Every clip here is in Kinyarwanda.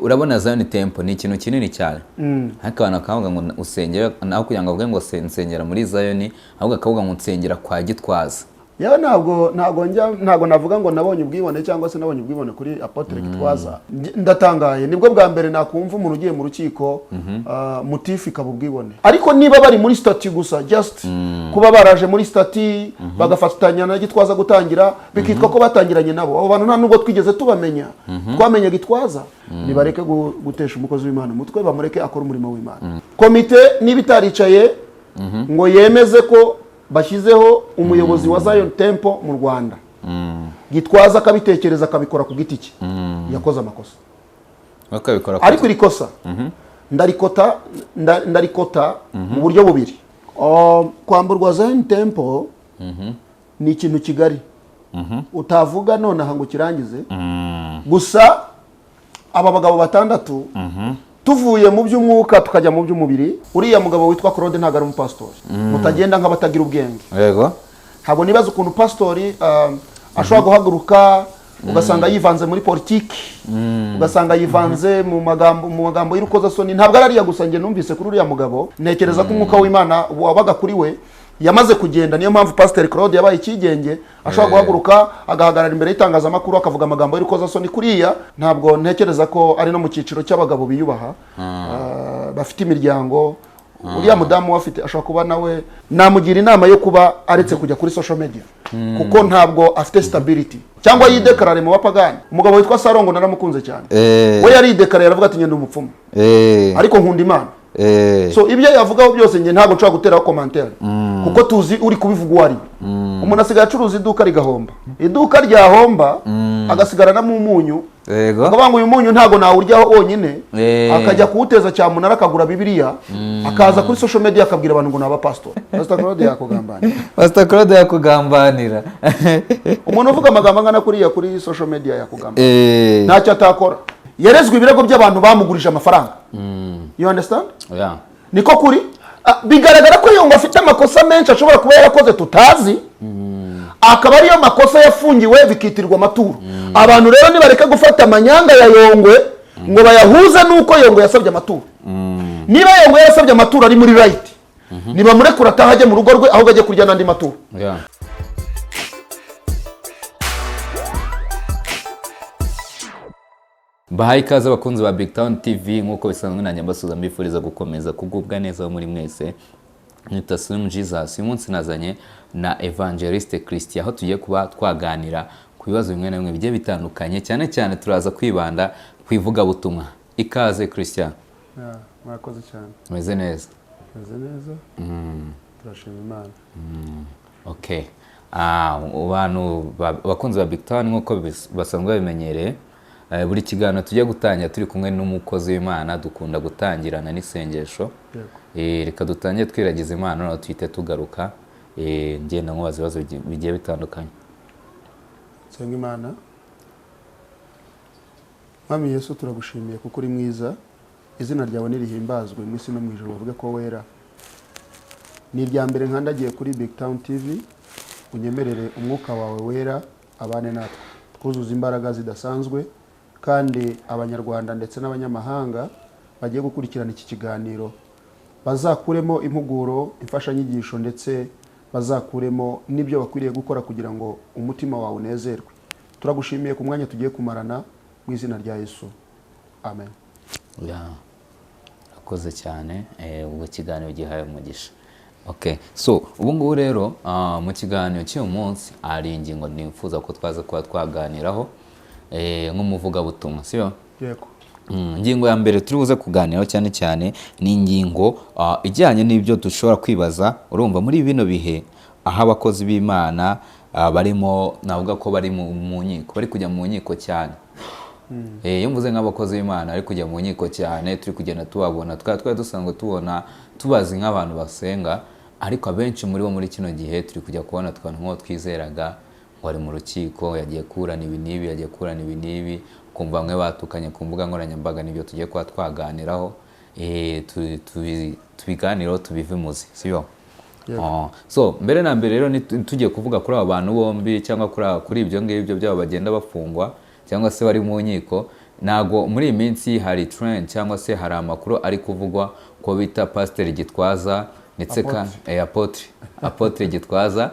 urabona Zion Temple ni ikintu kinini cyane ariko abantu bakavuga ngo usengera naho kugira ngo avuge ngo nsengera muri Zion ahubwo akavuga ngo nsengera kwa Gitwaza. Yewe ntabwo navuga ngo nabonye ubwibone cyangwa se nabonye ubwibone kuri Apotre Gitwaza. Ndatangaye nibwo bwa mbere nakumva umuntu ugiye mu rukiko mutifi kabubwibone. Ariko niba bari muri stati gusa just kuba baraje muri stati bagafatanya na Gitwaza gutangira bikitwa ko batangiranye nabo. Abo bantu nta nubwo twigeze tubamenya. Twamenye Gitwaza nibareke gutesha umukozi w'Imana umutwe bamureke akora umurimo w'Imana. Komite nibitaricaye ngo yemeze ko bashyizeho umuyobozi wa Zion Temple mu Rwanda. Gitwaza akabitekereza akabikora ku giti cye. Yakoze amakosa. Ariko irikosa ndarikota mu buryo bubiri. Kwamburwa Zion Temple ni ikintu kigari. Utavuga none aha ngo kirangize. Gusa aba bagabo batandatu tuvuye mu by'umwuka tukajya mu by'umubiri. Uriya mugabo witwa Claude ntago ari umupastori. Mutagenda nk'abatagira ubwenge. Yego. Ntabwo nibaza ukuntu pastori ashobora guhaguruka ugasanga yivanze muri politiki. Ugasanga yivanze mu magambo y'urukozasoni. Ntabwo arariya gusa nge numvise kuri uriya mugabo. Ntekereza ko umwuka w'Imana wabaga kuri we yamaze kugenda. Niyo mpamvu Pastor Claude yabaye ikigenge ashobora guhaguruka agahagarara imbere y'itangazamakuru akavuga amagambo y'urukozasoni kuriya. Ntabwo ntekereza ko ari no mu cyiciro cy'abagabo biyubaha bafite imiryango. Uriya mudamu wafite ashobora kuba nawe namugira inama yo kuba aretse kujya kuri social media kuko ntabwo afite stability cyangwa yidekarare mu bapagani. Umugabo witwa Sarongo naramukunze cyane. We yari yidekarare aravuga ati ngende umupfumu ariko nkunda Imana. So ibyo yavugaho byose nge ntabwo nshobora guteraho commentaire kuko tuzi uri kubivuga wari umuntu asigaye acuruza iduka rigahomba. Iduka ryahomba agasigarana mu munyu. Yego. Akabanga uyu munyu ntago nawuryaho wonyine akajya kuwuteza cyamunara akagura Bibiliya akaza kuri social media akabwira abantu ngo naba pastor. Pastor Claude yakugambanira. Pastor Claude yakugambanira. Umuntu uvuga amagambo angana kuriya kuri social media yakugambanira. Ntacyo atakora. Yerezwe ibirego by'abantu bamugurije amafaranga. You understand? Yeah. Niko kuri bigaragara ko yongo afite amakosa menshi ashobora kuba yarakoze tutazi. Akaba ariyo makosa yafungiwe bikitirwa amaturo. Abantu rero nibareka gufata amanyanga ya Yongwe ngo bayahuze nuko Yongwe yasabye amaturo. Niba Yongwe yasabye amaturo ari muri right, niba murekura atahajye mu rugo rwe ahubwo ajye kurya nandi maturo. Yeah. Bahaye ikaze abakunzi ba Big Town TV nkuko bisanzwe nanjye mbasuza mbifuriza gukomeza kugubwa neza muri mwese. Nita Slim Jesus. Uyu munsi nazanye na Evangeliste Christian aho tugiye kuba twaganira ku bibazo bimwe na bimwe bigiye bitandukanye cyane cyane turaza kwibanda kwivuga butumwa. Ikaze Christian. Murakoze cyane. Meze neza. Meze neza. Turashima Imana. Okay. Abantu bakunzi ba Big Town nkuko basanzwe bimenyereye buri kiganiro tujye gutangira turi kumwe n'umukozi w'Imana dukunda gutangirana n'isengesho. Reka dutangiye twiragiza Imana no twite tugaruka ngenda nkubaza ibibazo bigiye bitandukanye. Senga Imana. Mwami Yesu turagushimiye kuko uri mwiza. Izina ryawe nirihimbazwe mu isi no mu ijuru bavuge ko wera. Ni irya mbere nkandagiye kuri Big Town TV. Unyemerere umwuka wawe wera abane natwe. Twuzuza imbaraga zidasanzwe kandi abanyarwanda ndetse n'abanyamahanga bagiye gukurikirana iki kiganiro bazakuremo impuguro imfashanyigisho ndetse bazakuremo n'ibyo bakwiriye gukora kugira ngo umutima wawe unezerwe. Turagushimiye ku mwanya tugiye kumarana mu izina rya Yesu. Amen. Akoze cyane ubwo kiganiro gihaye umugisha. Okay. So ubu ngubu rero mu kiganiro cy'uyu munsi ari ingingo nifuza ko twaza kuba twaganiraho nk'umuvuga butumwa siyo? Yego. Ingingo ya mbere turi buze kuganiraho cyane cyane ni ingingo ijyanye n'ibyo dushobora kwibaza. Urumva muri bino bihe aho abakozi b'Imana barimo navuga ko bari mu nkiko bari kujya mu nkiko cyane. Iyo mvuze nk'abakozi b'Imana ari kujya mu nkiko cyane turi kugenda tubabona twari dusanzwe tubona tubazi nk'abantu basenga ariko abenshi muri bo muri kino gihe turi kujya kubona twantu nko twizeraga ngo ari mu rukiko yagiye kurana ibi nibi yagiye kurana ibi nibi kumva bamwe batukanye ku mbuga nkoranyambaga nibyo tugiye kuba twaganiraho tubiganiraho tubivimuzi siyo? So mbere na mbere rero tugiye kuvuga kuri aba bantu bombi cyangwa kuri ibyo ngibyo byabo bagenda bafungwa cyangwa se bari mu nkiko ntago muri iyi minsi hari trend cyangwa se hari amakuru ari kuvugwa ko bita Pasiteri Gitwaza ndetse Apotre Gitwaza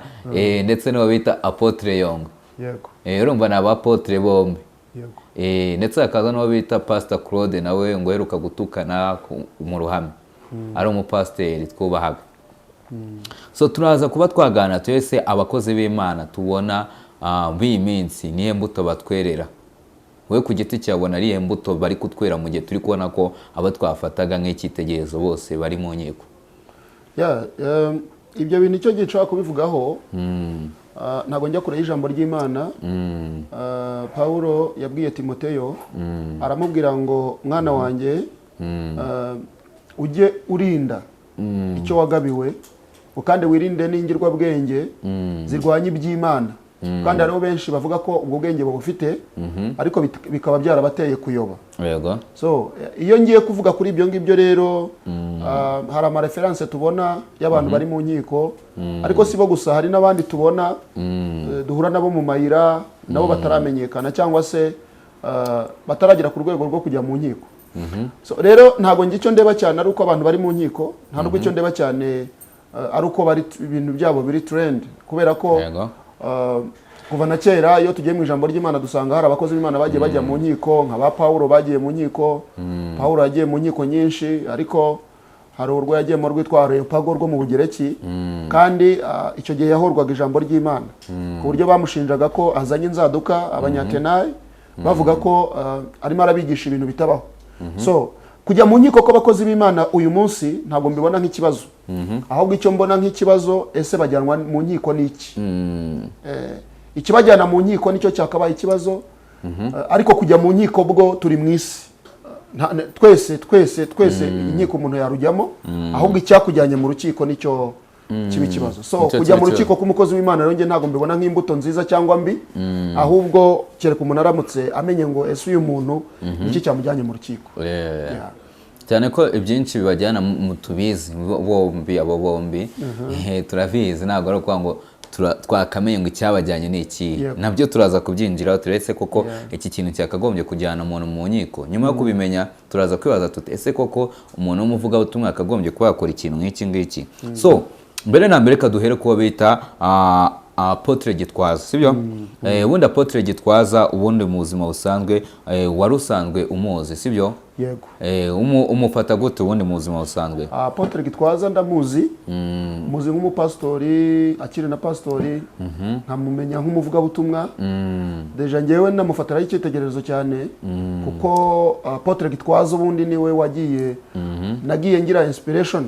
ndetse n'uwo bita Apotre Yongo. Yego. Urumva ni abapotre bombi. Yego. Ndetse hakaza n'uwo bita Pastor Claude nawe ngo heruka gutukana mu ruhame. Ari umupasiteri twubahaga. So turaza kuba twagana twese abakozi b'Imana tubona b'iyi minsi niye mbuto batwerera. We ku giti cyabona ari mbuto bari kutwera mu gihe turi kubona ko aba twafataga nk'icyitegererezo bose bari mu nkiko. Ibyo bintu icyo gihe kubivugaho ntabwo njya kure y'ijambo ry'Imana. Pawulo yabwiye Timoteyo aramubwira ngo mwana wanjye ujye urinda icyo wagabiwe kandi wirinde n'ingirwabwenge zirwanya iby'Imana. Kandi hariho benshi bavuga ko ubwo bwenge babufite ariko bikaba byarabateye kuyoba. Yego. So iyo ngiye kuvuga kuri ibyo ngibyo rero hari amareferanse tubona y'abantu bari mu nkiko ariko si bo gusa, hari n'abandi tubona duhura nabo mu mayira nabo bataramenyekana cyangwa se bataragera ku rwego rwo kujya mu nkiko. So rero ntabwo njye icyo ndeba cyane ari uko abantu bari mu nkiko, nta nubwo icyo ndeba cyane ari uko bari ibintu byabo biri trend, kubera ko kuva na kera iyo tugiye mu ijambo ry'Imana dusanga hari abakozi b'Imana bagiye bajya mu nkiko, nka ba Pawulo bagiye mu nkiko. Pawulo yagiye mu nkiko nyinshi ariko hari urwo yagiyemo rwitwa Areopago rwo mu Bugereki, kandi icyo gihe yahorwaga ijambo ry'Imana ku buryo bamushinjaga ko azanye inzaduka abanyatenayi bavuga ko arimo arabigisha ibintu bitabaho. So kujya mu nkiko kw'abakozi b'Imana uyu munsi ntabwo mbibona nk'ikibazo, ahubwo icyo mbona nk'ikibazo, ese bajyanwa mu nkiko n'iki? Ikibajyana mu nkiko nicyo cyakabaye ikibazo, ariko kujya mu nkiko bwo turi mu isi twese inkiko umuntu yarujyamo, ahubwo icyakujyanye mu rukiko nicyo kiba ikibazo. So kujya mu rukiko k'umukozi w'Imana rero njye ntabwo mbibona nk'imbuto nziza cyangwa mbi, ahubwo kereka umuntu aramutse amenye ngo ese uyu muntu iki cyamujyanye mu rukiko. Cyane ko ibyinshi bibajyana mu tubizi abo bombi turabizi, ntabwo ari ukuvuga ngo twakamenye ngo icyabajyanye ni iki. Nabyo turaza kubyinjiraho turetse koko iki kintu cyakagombye kujyana umuntu mu nkiko. Nyuma yo kubimenya turaza kwibaza tuti ese koko umuntu w'umuvugabutumwa akagombye kuba yakora ikintu nk'iki ngiki. So mbere na mbere kaduhere kuba bita Apotre Gitwaza, sibyo? Ubundi Apotre Gitwaza ubundi mu buzima busanzwe wari usanzwe umuzi, sibyo? Yego. Umufata gute ubundi mu buzima busanzwe? Apotre Gitwaza ndamuzi, muzi nk'umupasitori, akiri na pasitori, nkamumenya nk'umuvugabutumwa. Deja ngewe namufatiraho icyitegererezo cyane kuko Apotre Gitwaza ubundi niwe wagiye nagiye ngira inspiration,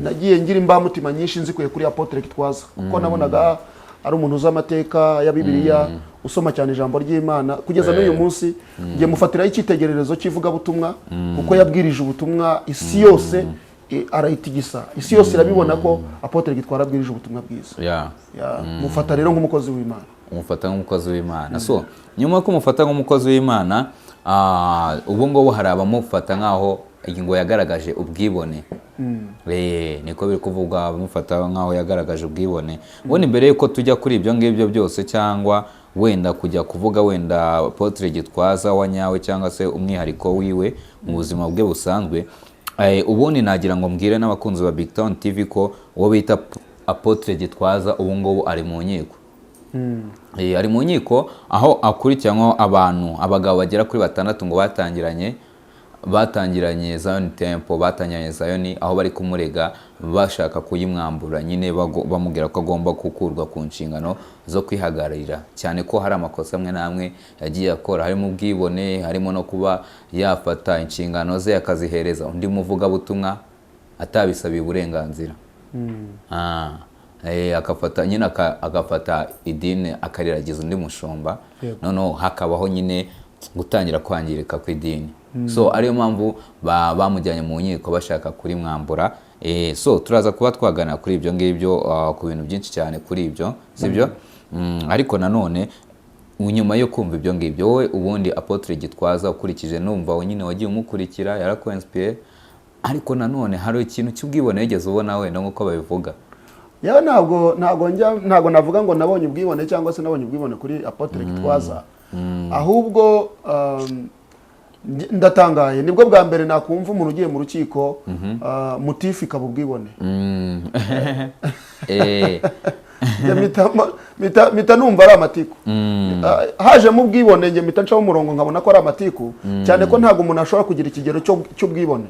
nagiye ngira imbamutima nyinshi nzikuye kuri Apotre Gitwaza kuko nabonaga ari umuntu uzi amateka ya Bibiliya, usoma cyane ijambo ry'Imana. Kugeza n'uyu munsi ngiye mufatiraho icyitegererezo cy'ivugabutumwa kuko yabwirije ubutumwa isi yose arayitigisa, isi yose irabibona ko Apotre Gitwaza abwirije ubutumwa bwiza. Mufata rero nk'umukozi w'Imana. Umufata nk'umukozi w'Imana. So nyuma yo kumufata nk'umukozi w'Imana, ubu ngubu hari abamufata nk'aho ngo yagaragaje ubwibone. Niko biri kuvuga, abamufata nk'aho yagaragaje ubwibone. Ubundi mbere yuko tujya kuri ibyo ngibyo byose cyangwa wenda kujya kuvuga wenda Apotre Gitwaza wa nyawe cyangwa se umwihariko wiwe mu buzima bwe busanzwe, ubundi nagira ngo mbwire n'abakunzi ba Big Town TV ko uwo bita Apotre Gitwaza ubu ngubu ari mu nkiko. Ari mu nkiko aho akurikiranyweho abagabo bagera kuri 6 ngo batangiranye Zion Temple, batangiranye Zion, aho bari kumurega bashaka kuyimwambura, nyine bamubwira ko agomba gukurwa ku nshingano zo kwihagararira, cyane ko hari amakosa amwe namwe yagiye akora, harimo ubwibone, harimo no kuba yafata inshingano ze akazihereza undi muvugabutumwa atabisabiye uburenganzira. Akafata nyine agafata idini akariragiza undi mushumba, noneho hakabaho nyine gutangira kwangirika kw'idini. So ariyo mpamvu bamujyanye mu nkiko bashaka kuri mwambura. So turaza kuba twagana kuri ibyo ngibyo ku bintu byinshi cyane kuri ibyo, sibyo? Ariko nanone nyuma yo kumva ibyo ngibyo, wowe ubundi Apotre Gitwaza ukurikije numva nyine wagiye umukurikira yarakwenspire, ariko nanone hari ikintu cy'ubwibone yigeze ubona wenda nk'uko babivuga? Yewe ntabwo navuga ngo nabonye ubwibone cyangwa se nabonye ubwibone kuri Apotre Gitwaza, ahubwo ndatangaye nibwo bwa mbere nakumva umuntu ugiye mu rukiko mutifu ikaba ubwibone. Mita numva ari amatiku. Hajemo ubwibone nge mita ncaho umurongo nkabona ko ari amatiku, cyane ko ntabwo umuntu ashobora kugira ikigero cy'ubwibone.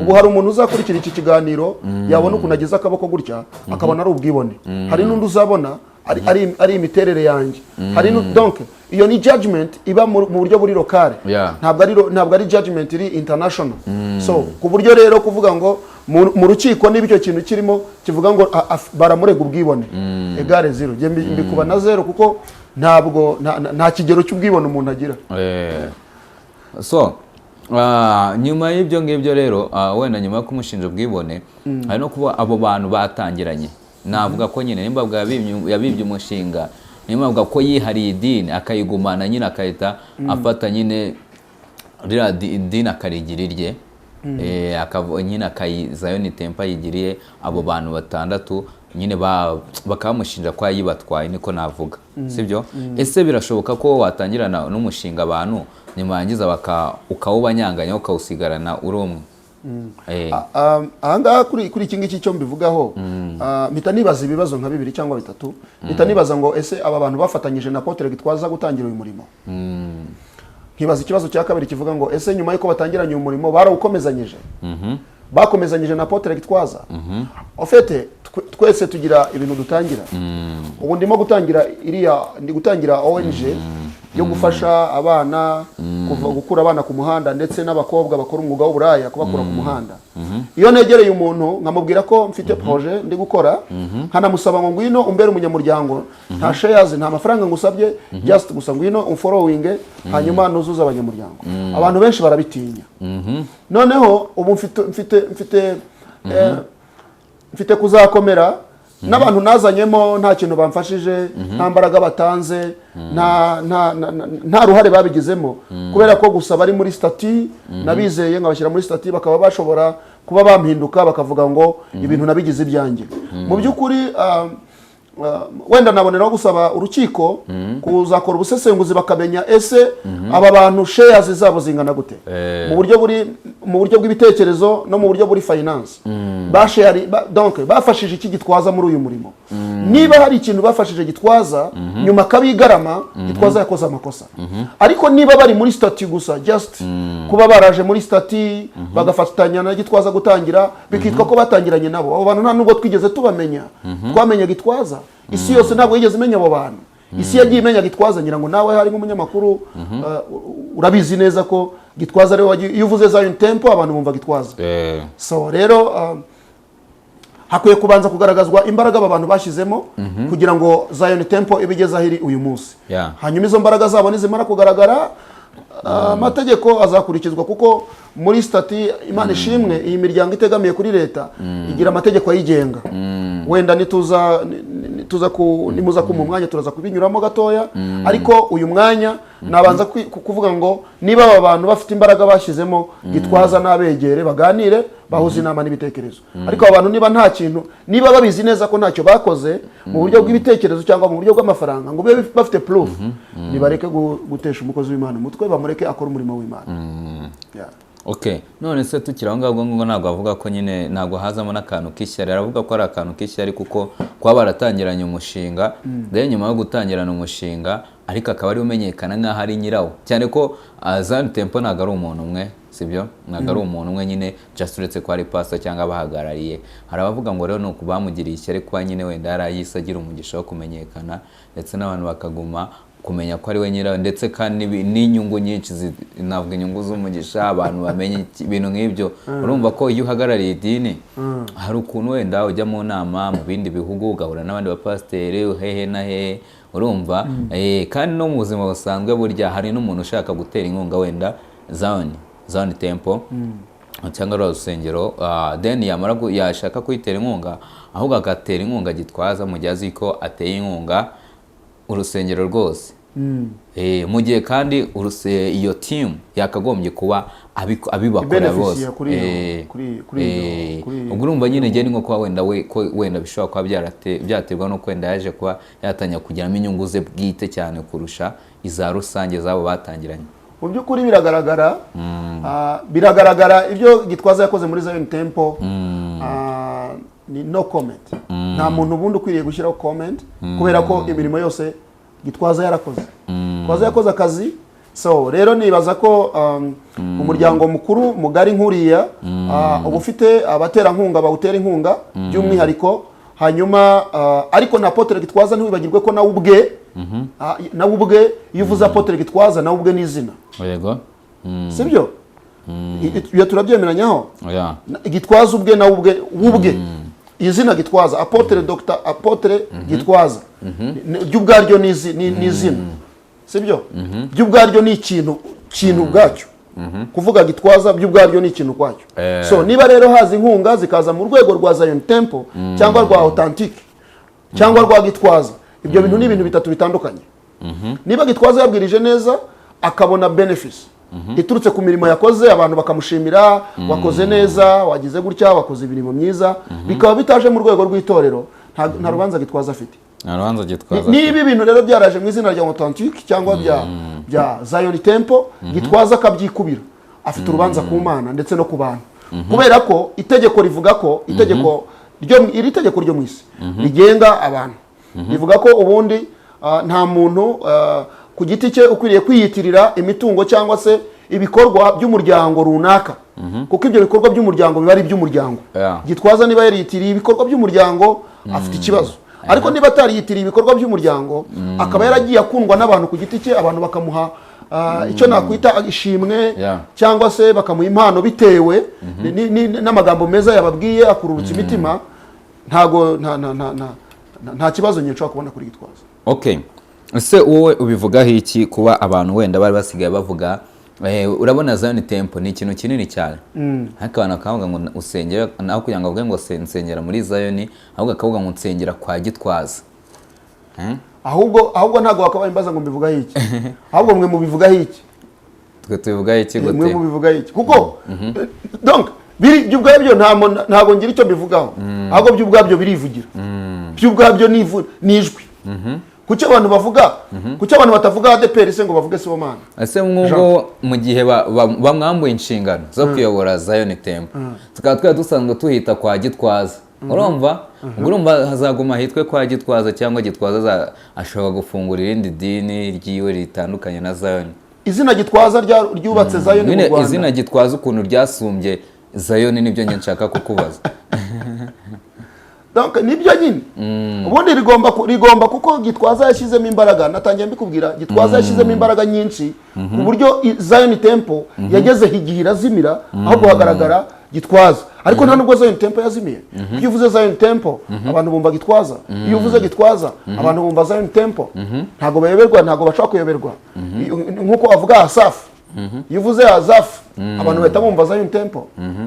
Ubu hari umuntu uzakurikira iki kiganiro yabona ukuntu agize akaboko gutya akabona ari ubwibone. Hari n'undi uzabona ari imiterere yanjye. Hari donc iyo ni judgment iba mu buryo buri lokale, ntabwo ari judgment iri international. So ku buryo rero kuvuga ngo mu rukiko niba icyo kintu kirimo kivuga ngo baramurega ubwibone, egare zero, mbikuba na zero kuko ntabwo nta kigero cy'ubwibone umuntu agira. So nyuma y'ibyo ngibyo rero wenda nyuma yo kumushinja ubwibone hari no kuba abo bantu batangiranye, navuga ko nyine nimba yabibye umushinga, nimba ko yihariye idini akayigumana nyine akahita afata nyine ririya idini akarigira irye, nyine akayizayo ni tempa yigiriye abo bantu batandatu nyine bakamushinja ko yayibatwaye, niko navuga, sibyo? Ese birashoboka ko watangirana n'umushinga abantu nyuma yangiza ukawubanyanganya ukawusigarana uri umwe? Ahangaha kuri iki ngiki cyo mbivugaho, mpita nibaza ibibazo nka 2 cyangwa 3. Mpita nibaza ngo ese aba bantu bafatanyije na Apotre Gitwaza gutangira uyu murimo. Nkibaza ikibazo cya kabiri kivuga ngo ese nyuma yuko batangiranye uyu murimo barawukomezanyije, bakomezanyije na Apotre Gitwaza. Ofete twese tugira ibintu dutangira. Ubu ndimo gutangira ONG yo gufasha abana gukura abana ku muhanda ndetse n'abakobwa bakora umwuga w'uburaya kubakura ku muhanda. Iyo negereye umuntu nkamubwira ko mfite projet ndi gukora, nkanamusaba ngo ngwino umbere umunyamuryango, nta shares nta mafaranga ngusabye, just gusa ngwino umfollowing hanyuma nuzuza abanyamuryango. Abantu benshi barabitinya. Noneho ubu mfite kuzakomera n'abantu nazanyemo nta kintu bamfashije, nta mbaraga batanze, nta ruhare babigizemo, kubera ko gusa bari muri stati nabizeye nkabashyira muri stati bakaba bashobora kuba bampinduka bakavuga ngo ibintu nabigize ibyanjye. Mu by'ukuri wenda naboneraho gusaba urukiko kuzakora ubusesenguzi bakamenya ese aba bantu shares zabo zingana gute, mu buryo bw'ibitekerezo no mu buryo buri finance. Donc bafashije iki Gitwaza muri uyu murimo. Niba hari ikintu bafashije Gitwaza nyuma kabigarama, Gitwaza yakoze amakosa. Ariko niba bari muri stati gusa, just kuba baraje muri stati bagafatanya na Gitwaza gutangira, bikitwa ko batangiranye nabo. Abo bantu nta nubwo twigeze tubamenya. Twamenye Gitwaza, isi yose ntabwo yigeze imenya abo bantu. Isi yagiye imenya Gitwaza, ngira ngo nawe hari nk'umunyamakuru urabizi neza ko Gitwaza rero iyo uvuze Zion Temple abantu bumva Gitwaza. So rero hakwiye kubanza kugaragazwa imbaraga aba bantu bashyizemo kugira ngo Zion Temple ibigeze ahiri uyu munsi. Hanyuma izo mbaraga zabo nizimara kugaragara, amategeko azakurikizwa, kuko muri stati Imana ishimwe iyi miryango itegamiye kuri leta igira amategeko ayigenga. Wenda nimuza mu mwanya turaza kubinyuramo gatoya, ariko uyu mwanya nabanza kuvuga ngo niba aba bantu bafite imbaraga bashyizemo, Gitwaza n'abegere baganire, bahuze inama n'ibitekerezo. Ariko aba bantu niba nta kintu, niba babizi neza ko ntacyo bakoze mu buryo bw'ibitekerezo cyangwa mu buryo bw'amafaranga, ngo bibe bafite proof, nibareke gutesha umukozi w'Imana umutwe, bamureke akora umurimo w'Imana. Okay, none se tukiraho ngabwo ngo ntabwo avuga ko nyine ntabwo hazamo n'akantu k'ishyari, aravuga ko ari akantu k'ishyari kuko kuba baratangiranye umushinga, then nyuma yo gutangirana umushinga ariko akaba ari umenyekana nk'aho ari nyirawo, cyane ko Zion Temple ntabwo ari umuntu umwe, sibyo? Ntabwo ari umuntu umwe nyine, just uretse ko ari pastor cyangwa abahagarariye. Hari abavuga ngo rero nuko bamugiriye ishyari kuba nyine wenda yarayise agira umugisha wo kumenyekana, ndetse n'abantu bakaguma kumenya ko ari we nyirawe, ndetse kandi n'inyungu nyinshi, navuga inyungu z'umugisha, abantu bamenye ibintu nk'ibyo. Urumva ko iyo uhagarariye idini hari ukuntu wenda ujya mu nama mu bindi bihugu ugahura n'abandi bapasiteri hehe na hehe, urumva kandi no mu buzima busanzwe burya hari n'umuntu ushaka gutera inkunga wenda Zion Temple cyangwa urusengero, then yashaka kuyitera inkunga ahubwo agatera inkunga Gitwaza mu gihe azi ko ateye inkunga urusengero rwose. Mu gihe kandi iyo team yakagombye kuba abibakora bose. Ubwo urumva nyine njye ni nko kuba wenda bishobora kuba byaterwa no kwenda yaje kuba yatanya kugiramo inyungu ze bwite cyane kurusha iza rusange zabo batangiranye. mu by'ukuri biragaragara biragaragara ibyo Gitwaza yakoze muri Zion Temple ni no comment nta muntu ubundi ukwiriye gushyiraho comment kubera ko imirimo yose Gitwaza yarakoze Gitwaza yakoze akazi. So rero nibaza ko umuryango mukuru mugari nkuriya uba ufite abaterankunga bawutera inkunga by'umwihariko, hanyuma ariko na Apotre Gitwaza ntiwibagirwe ko nawe ubwe iyo uvuze Apotre Gitwaza nawe ubwe n'izina, yego sibyo? Iyo turabyemeranyaho Gitwaza ubwe nawe ubwe izina Gitwaza, Apotre Dr Apotre Gitwaza by'ubwaryo ni izina, sibyo? By'ubwaryo ni ikintu ubwacyo, kuvuga Gitwaza by'ubwaryo ni ikintu kwacyo. So niba rero haza inkunga zikaza mu rwego rwa Zion Temple cyangwa rwa Authentique cyangwa rwa Gitwaza, ibyo bintu ni ibintu bitatu bitandukanye. Niba Gitwaza yabwirije neza akabona benefits iturutse ku mirimo yakoze, abantu bakamushimira, wakoze neza, wagize gutya, wakoze imirimo myiza, bikaba bitaje mu rwego rw'itorero, nta rubanza Gitwaza afite. Niba ibintu rero byaraje mu izina rya Authentique cyangwa bya Zion Temple, Gitwaza akabyikubira, afite urubanza ku Mana ndetse no ku bantu, kubera ko itegeko rivuga ko iri tegeko ryo mu isi rigenga abantu rivuga ko ubundi nta muntu ku giti cye ukwiriye kwiyitirira imitungo cyangwa se ibikorwa by'umuryango runaka, kuko ibyo bikorwa by'umuryango biba ari iby'umuryango. Gitwaza niba yariyitiriye ibikorwa by'umuryango afite ikibazo, ariko niba atariyitiriye ibikorwa by'umuryango akaba yaragiye akundwa n'abantu ku giti cye, abantu bakamuha icyo nakwita ishimwe cyangwa se bakamuha impano bitewe n'amagambo meza yababwiye akururutsa imitima, nta kibazo nyine nshobora kubona kuri Gitwaza. Okay, ese wowe ubivugaho iki kuba abantu wenda bari basigaye bavuga urabona Zion Temple ni ikintu kinini cyane, ariko abantu bakavuga ngo usengera naho kugira ngo bavuge ngo nsengera muri Zion, ahubwo akavuga ngo nsengera kwa Gitwaza. ahubwo ntago wakabaye imbaza ngo mbivugaho iki, ahubwo mwe mubivugaho iki? Twe tubivugaho iki gute? Mwe mubivugaho iki? Kuko donc by'ubwabyo ntago ngira icyo mbivugaho, ahubwo by'ubwabyo birivugira, by'ubwabyo nijwi. Kuki abantu bavuga, kuki abantu batavuga ADPR se ngo bavuge Sibomana? Ese mwugo mu gihe bamwambuye inshingano zo kuyobora Zion Temple, tukaba dusanzwe tuhita kwa Gitwaza, urumva hazaguma hitwe kwa Gitwaza cyangwa Gitwaza ashobora gufungura irindi dini ryiwe ritandukanye na Zion? Izina Gitwaza ryubatse Zion mu Rwanda, izina Gitwaza ukuntu ryasumbye Zion nibyo njye nshaka kukubaza. Donc nibyo nyine ubundi rigomba kuko Gitwaza yashyizemo imbaraga, natangiye mbikubwira, Gitwaza yashyizemo imbaraga nyinshi ku buryo Zion Temple yageze igihe irazimira aho guhagaragara Gitwaza, ariko nta nubwo Zion Temple yazimiye. Iyo uvuze Zion Temple abantu bumva Gitwaza, iyo uvuze Gitwaza abantu bumva Zion Temple, ntago bayoberwa, ntago bashaka kuyoberwa. Nkuko avuga Asaf, iyo uvuze Asaf abantu bahita bumva Zion Temple,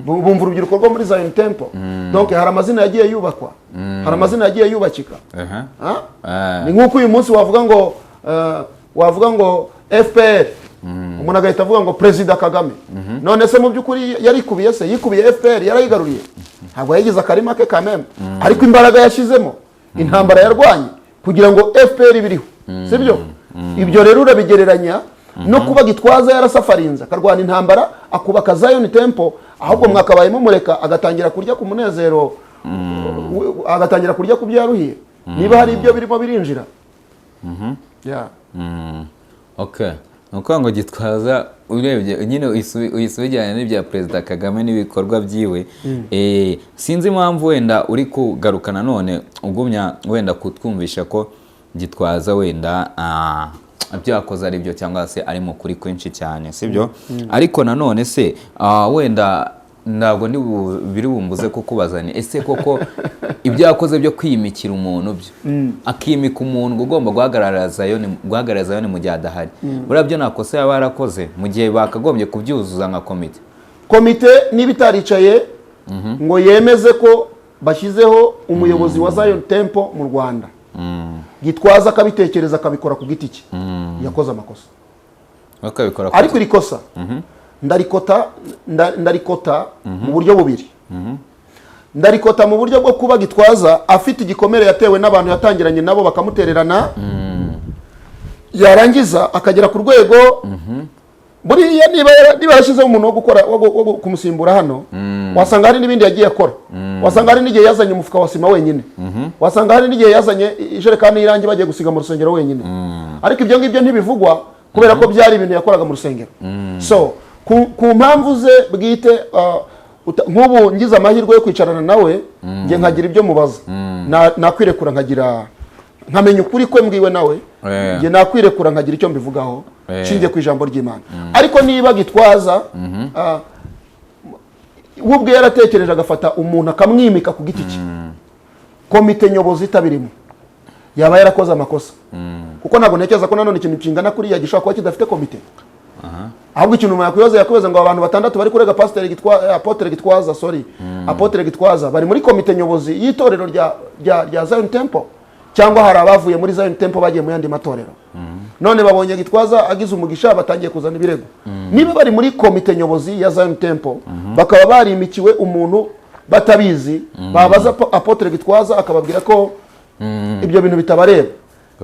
bumva urubyiruko rwo muri Zion Temple. Donc hari amazina yagiye yubakwa, hari amazina yagiye yubakika. Ni nkuko uyu munsi wavuga ngo FPR, umuntu agahita avuga ngo President Kagame. None se mu by'ukuri yarikubiye se, yikubiye FPR, yarayigaruye? Ntabwo yagize akarima ke kameme, ariko imbaraga yashizemo, intambara yarwanye kugira ngo FPR ibiriho, sibyo? Ibyo rero urabigereranya no kuba Gitwaza yarasafarinze akarwana intambara akubaka Zion Temple, ahubwo mwakabaye mumureka agatangira kurya ku munezero, agatangira kurya ku byaruhiye, niba hari ibyo birimo birinjira. Okay, nuko ngo Gitwaza urebye nyine uyisubijyanye n'ibya President Kagame n'ibikorwa byiwe, sinzi impamvu wenda uri kugarukana none ugumya wenda kutwumvisha ko Gitwaza wenda byakoze ari byo cyangwa se ari mu kuri kwinshi cyane, sibyo? Ariko nanone se wenda ntabwo biri bumbuze ko kubazani, ese koko ibyakoze byo kwimikira umuntu byo akimika umuntu ugomba guhagarara Zion mu gihe adahari, burabyo nakosa yaba yarakoze mu gihe bakagombye kubyuzuza nka komite niba itaricaye ngo yemeze ko bashyizeho umuyobozi wa Zion Temple mu Rwanda, Gitwaza akabitekereza akabikora ku giti cye, yakoze amakosa. Ariko iri kosa ndarikota mu buryo bubiri. Ndarikota mu buryo bwo kuba Gitwaza afite igikomere yatewe n'abantu yatangiranye nabo bakamutererana, yarangiza akagera ku rwego buriya niba yashyizeho umuntu wo gukora wo kumusimbura hano, wasanga hari n'ibindi yagiye akora, wasanga hari n'igihe yazanye umufuka wa sima wenyine, wasanga hari n'igihe yazanye ijerekani y'irangi bagiye gusiga mu rusengero wenyine, ariko ibyo ngibyo ntibivugwa kubera ko byari ibintu yakoraga mu rusengero. So ku mpamvu ze bwite, nk'ubu ngize amahirwe yo kwicarana nawe, njye nkagira ibyo mubaza, nakwirekura nkamenya ukuri kwe mbwiwe nawe, njye nakwirekura nkagira icyo mbivugaho nshingiye ku ijambo ry'Imana. Ariko niba Gitwaza we ubwe yaratekereje agafata umuntu akamwimika ku giti cye, komite nyobozi itabirimo, yaba yarakoze amakosa, kuko ntabwo ntekereza ko nanone ikintu kingana kuriya gishobora kuba kidafite komite. Ahubwo ikintu yakwibaza ngo abantu 6 bari kurega Apotre Gitwaza bari muri komite nyobozi y'itorero rya Zion Temple, cyangwa hari abavuye muri Zion Temple bagiye mu yandi matorero, none babonye Gitwaza agize umugisha batangiye kuzana ibirego. Niba bari muri komite nyobozi ya Zion Temple bakaba barimikiwe umuntu batabizi, babaza Apotre Gitwaza akababwira ko ibyo bintu bitabareba,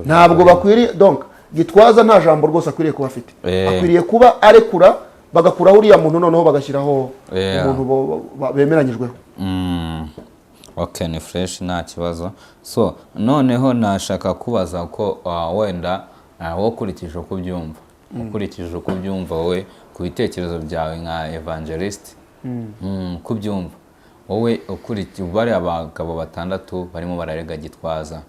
ntabwo bakwiriye. Donc Gitwaza nta jambo rwose akwiriye kuba afite, akwiriye kuba arekura, bagakuraho uriya muntu, noneho bagashyiraho umuntu bemeranyijweho. Okay, ni fresh, nta kibazo. So noneho nashaka kubaza ko wenda ukurikije uko ubyumva wowe ku bitekerezo byawe nka evangelist, kubyumva wowe ukurikiye bari abagabo 6 barimo bararega Gitwaza,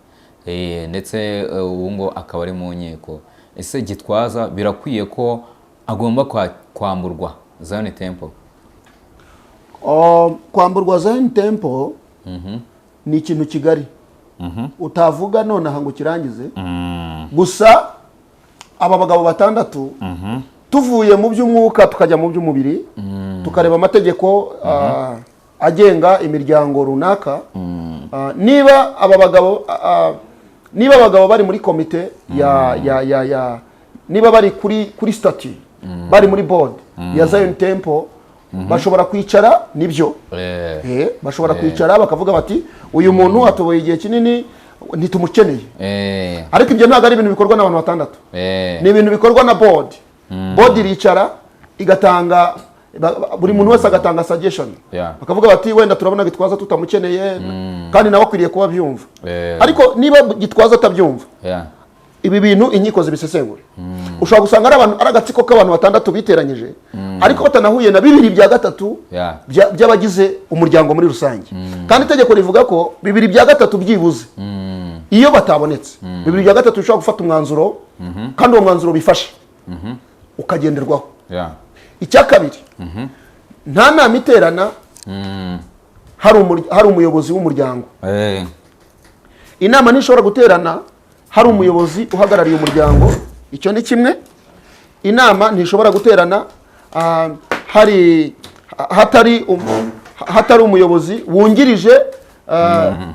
ndetse ubu ngo akaba ari mu nkiko. Ese Gitwaza birakwiye ko agomba kwamburwa Zion Temple? Kwamburwa Zion Temple ni ikintu kigari utavuga nonaha ngo kirangize. Gusa aba bagabo 6 tuvuye mu by'umwuka tukajya mu by'umubiri, tukareba amategeko agenga imiryango runaka, niba abagabo bari muri komite niba bari kuri statut, bari muri board ya Zion Temple, bashobora kwicara, nibyo bashobora kwicara bakavuga bati uyu muntu atoboye igihe kinini ntitumukeneye. Ariko ibyo ntabwo ari ibintu bikorwa n'abantu 6, ni ibintu bikorwa na board. Board iricara igatanga, buri muntu wese agatanga suggestion, bakavuga bati wenda turabona Gitwaza tutamukeneye, kandi nawe akwiriye kuba byumva. Ariko niba Gitwaza atabyumva, ibi bintu inkiko zibisesengura. Ushobora gusanga ari agatsiko k'abantu 6 biteranyije, ariko batanahuye na 2/3 by'abagize umuryango muri rusange. Kandi itegeko rivuga ko 2/3 byibuze, iyo batabonetse 2/3 bishobora gufata umwanzuro, kandi uwo mwanzuro bifashe ukagenderwaho. Icya kabiri, nta nama iterana hari umuyobozi w'umuryango. Inama ntishobora guterana hari umuyobozi uhagarariye umuryango, icyo ni kimwe. Inama ntishobora guterana hatari umuyobozi wungirije,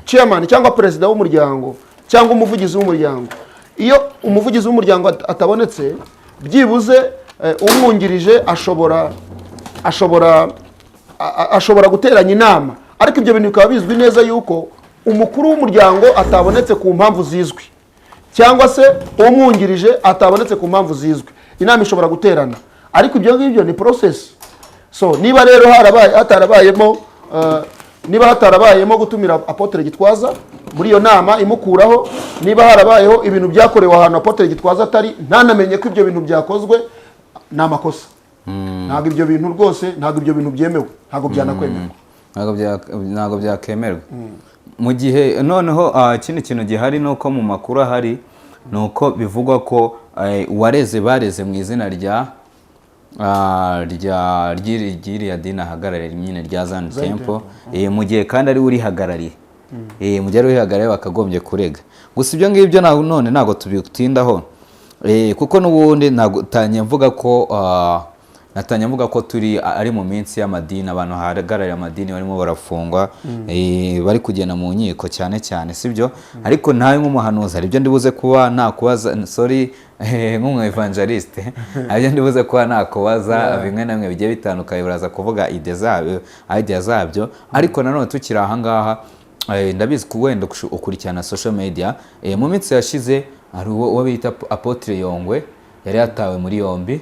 chairman cyangwa perezida w'umuryango cyangwa umuvugizi w'umuryango. Iyo umuvugizi w'umuryango atabonetse, byibuze umwungirije ashobora guteranya inama. Ariko ibyo bintu bikaba bizwi neza yuko umukuru w'umuryango atabonetse ku mpamvu zizwi, cyangwa se umwungirije atabonetse ku mpamvu zizwi, inama ishobora guterana. Ariko ibyo ngibyo ni process. So niba rero hatarabayemo gutumira Apotre Gitwaza muri iyo nama imukuraho, niba harabayeho ibintu byakorewe ahantu Apotre Gitwaza atari, ntanamenye ko ibyo bintu byakozwe, ni amakosa. Ntabwo ibyo bintu rwose, ntabwo ibyo bintu byemewe, ntabwo byanakwemerwa, ntabwo byakemerwa. Mu gihe noneho ikindi kintu gihari nuko mu makuru ahari nuko bivugwa ko uwareze bareze mu izina ry'iriya dini ahagarariye nyine rya Zion Temple, mu gihe kandi ari urihagarariye, mu gihe ari urihagarariye bakagombye kurega. Gusa ibyo ngibyo none ntabwo tubitindaho, kuko n'ubundi natanye mvuga ko turi ari mu minsi y'amadini, abantu hagarariye amadini barimo barafungwa, bari kugenda mu nkiko cyane cyane, sibyo? Ariko nawe nk'umuhanuzi hari ibyo ndibuze kuba nakubaza, nk'umu evangelist, hari ibyo ndibuze kuba nakubaza bimwe na bimwe bigiye bitandukanye, uraza kuvuga idea zabyo. Ariko nanone tukiri aha ngaha, ndabizi ko wenda ukurikirana social media, mu minsi yashize hari uwo bita Apotre Yongwe yari yatawe muri yombi,